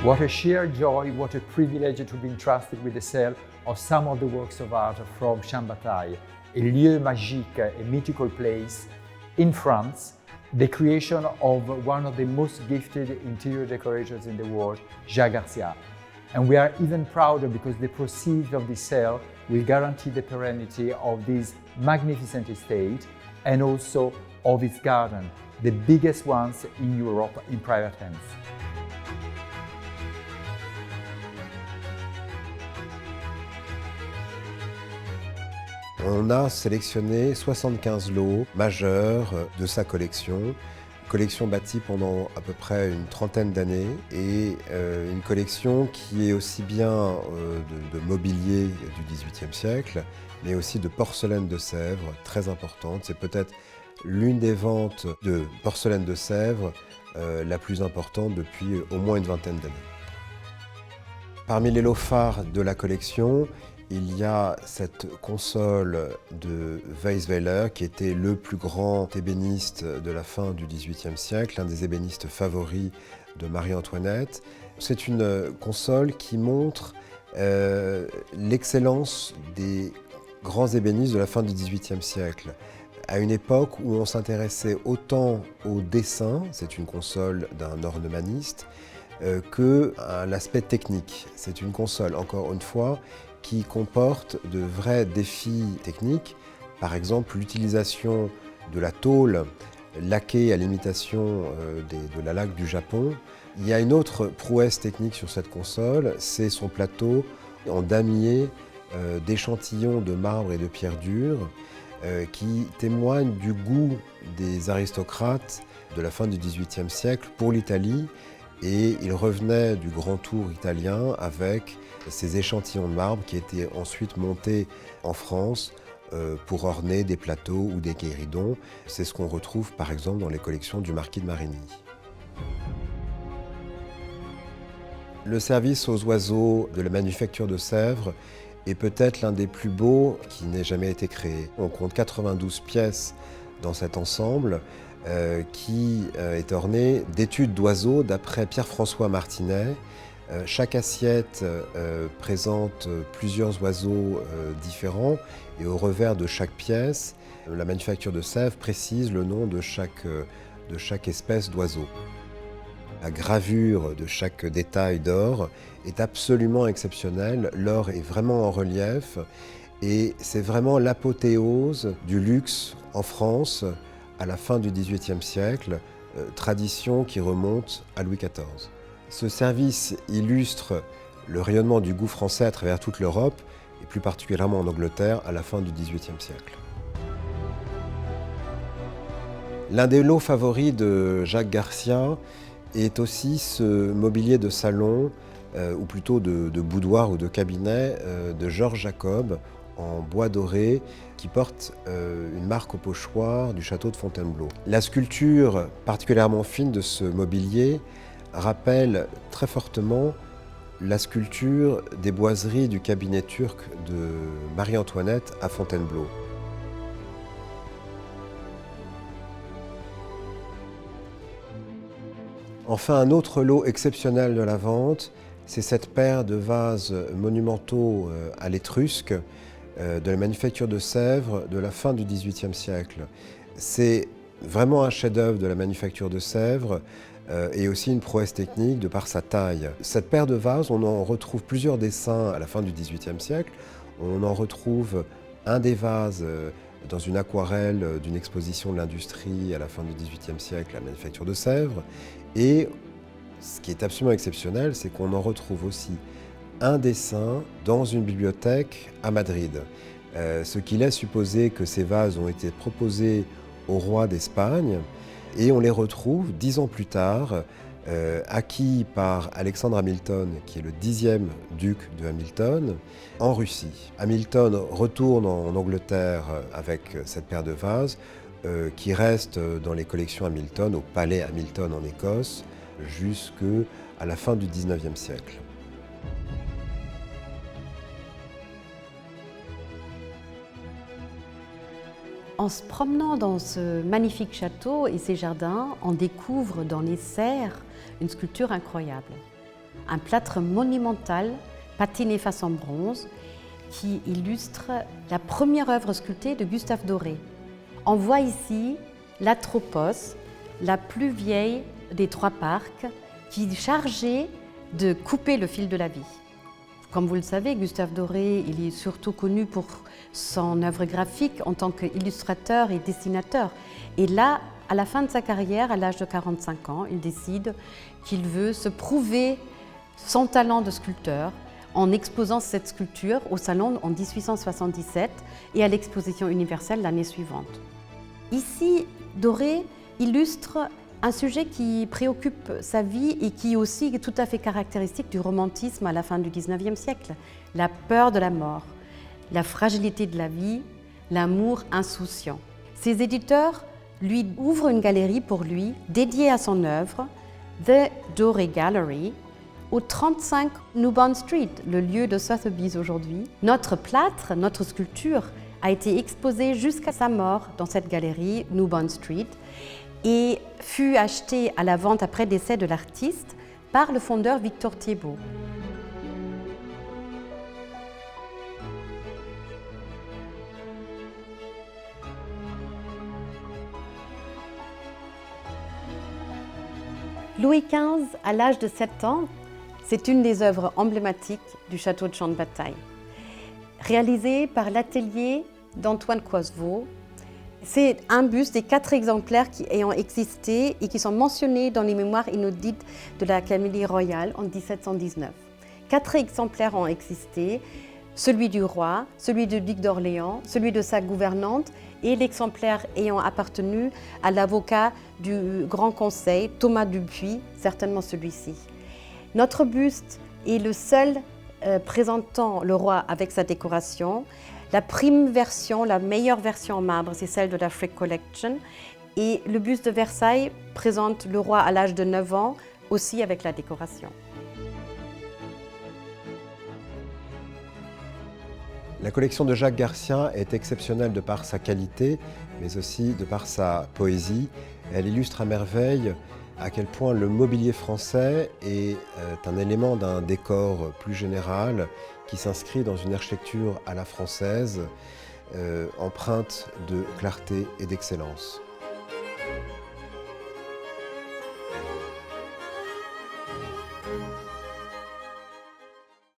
What a sheer joy, what a privilege to be entrusted with the sale of some of the works of art from Chambataille, a lieu magique, a mythical place in France, the creation of one of the most gifted interior decorators in the world, Jacques Garcia. And we are even prouder because the proceeds of this sale will guarantee the perennity of this magnificent estate and also of its garden, the biggest ones in Europe in private hands. On a sélectionné 75 lots majeurs de sa collection bâtie pendant à peu près une trentaine d'années et une collection qui est aussi bien de mobilier du XVIIIe siècle, mais aussi de porcelaine de Sèvres, très importante. C'est peut-être l'une des ventes de porcelaine de Sèvres la plus importante depuis au moins une vingtaine d'années. Parmi les lots phares de la collection, il y a cette console de Weisweiler qui était le plus grand ébéniste de la fin du XVIIIe siècle, l'un des ébénistes favoris de Marie-Antoinette. C'est une console qui montre l'excellence des grands ébénistes de la fin du XVIIIe siècle. À une époque où on s'intéressait autant au dessin, c'est une console d'un ornemaniste, que à l'aspect technique. C'est une console, encore une fois, qui comporte de vrais défis techniques, par exemple l'utilisation de la tôle laquée à l'imitation de la laque du Japon. Il y a une autre prouesse technique sur cette console, c'est son plateau en damier d'échantillons de marbre et de pierre dure qui témoignent du goût des aristocrates de la fin du XVIIIe siècle pour l'Italie, et il revenait du grand tour italien avec ces échantillons de marbre qui étaient ensuite montés en France pour orner des plateaux ou des guéridons. C'est ce qu'on retrouve par exemple dans les collections du marquis de Marigny. Le service aux oiseaux de la manufacture de Sèvres est peut-être l'un des plus beaux qui n'ait jamais été créé. On compte 92 pièces dans cet ensemble qui est orné d'études d'oiseaux d'après Pierre-François Martinet. Chaque assiette présente plusieurs oiseaux différents et au revers de chaque pièce, la manufacture de Sèvres précise le nom de chaque espèce d'oiseau. La gravure de chaque détail d'or est absolument exceptionnelle. L'or est vraiment en relief et c'est vraiment l'apothéose du luxe en France à la fin du XVIIIe siècle, tradition qui remonte à Louis XIV. Ce service illustre le rayonnement du goût français à travers toute l'Europe, et plus particulièrement en Angleterre à la fin du XVIIIe siècle. L'un des lots favoris de Jacques Garcia est aussi ce mobilier de salon, ou plutôt de boudoir ou de cabinet, de Georges Jacob, en bois doré, qui porte une marque au pochoir du château de Fontainebleau. La sculpture particulièrement fine de ce mobilier rappelle très fortement la sculpture des boiseries du cabinet turc de Marie-Antoinette à Fontainebleau. Enfin, un autre lot exceptionnel de la vente, c'est cette paire de vases monumentaux à l'étrusque de la manufacture de Sèvres de la fin du XVIIIe siècle. C'est vraiment un chef-d'œuvre de la manufacture de Sèvres et aussi une prouesse technique de par sa taille. Cette paire de vases, on en retrouve plusieurs dessins à la fin du XVIIIe siècle. On en retrouve un des vases dans une aquarelle d'une exposition de l'industrie à la fin du XVIIIe siècle, la manufacture de Sèvres. Et ce qui est absolument exceptionnel, c'est qu'on en retrouve aussi un dessin dans une bibliothèque à Madrid, ce qui laisse supposer que ces vases ont été proposés au roi d'Espagne et on les retrouve 10 ans plus tard, acquis par Alexandre Hamilton, qui est le 10e duc de Hamilton, en Russie. Hamilton retourne en Angleterre avec cette paire de vases qui reste dans les collections Hamilton, au palais Hamilton en Écosse, jusqu'à la fin du XIXe siècle. En se promenant dans ce magnifique château et ses jardins, on découvre dans les serres une sculpture incroyable. un plâtre monumental patiné façon bronze qui illustre la première œuvre sculptée de Gustave Doré. On voit ici l'Atropos, la plus vieille des trois parcs, qui est chargée de couper le fil de la vie. Comme vous le savez, Gustave Doré, il est surtout connu pour son œuvre graphique en tant qu'illustrateur et dessinateur. Et là, à la fin de sa carrière, à l'âge de 45 ans, il décide qu'il veut se prouver son talent de sculpteur en exposant cette sculpture au Salon en 1877 et à l'Exposition universelle l'année suivante. Ici, Doré illustre un sujet qui préoccupe sa vie et qui aussi est tout à fait caractéristique du romantisme à la fin du XIXe siècle. La peur de la mort, la fragilité de la vie, l'amour insouciant. Ses éditeurs lui ouvrent une galerie pour lui dédiée à son œuvre, The Doré Gallery, au 35 New Bond Street, le lieu de Sotheby's aujourd'hui. Notre plâtre, notre sculpture, a été exposée jusqu'à sa mort dans cette galerie, New Bond Street, et fut acheté à la vente après décès de l'artiste par le fondeur Victor Thiébaut. Louis XV, à l'âge de 7 ans, c'est une des œuvres emblématiques du château de Champ de Bataille. Réalisée par l'atelier d'Antoine Coisevaux, c'est un buste des 4 exemplaires qui ayant existé et qui sont mentionnés dans les mémoires inaudites de l'Académie royale en 1719. 4 exemplaires ont existé, celui du roi, celui du duc d'Orléans, celui de sa gouvernante et l'exemplaire ayant appartenu à l'avocat du Grand Conseil, Thomas Dupuis, certainement celui-ci. Notre buste est le seul présentant le roi avec sa décoration. La prime version, la meilleure version en marbre, c'est celle de la Frick Collection. Et le buste de Versailles présente le roi à l'âge de 9 ans, aussi avec la décoration. La collection de Jacques Garcien est exceptionnelle de par sa qualité, mais aussi de par sa poésie. Elle illustre à merveille à quel point le mobilier français est un élément d'un décor plus général qui s'inscrit dans une architecture à la française, empreinte de clarté et d'excellence.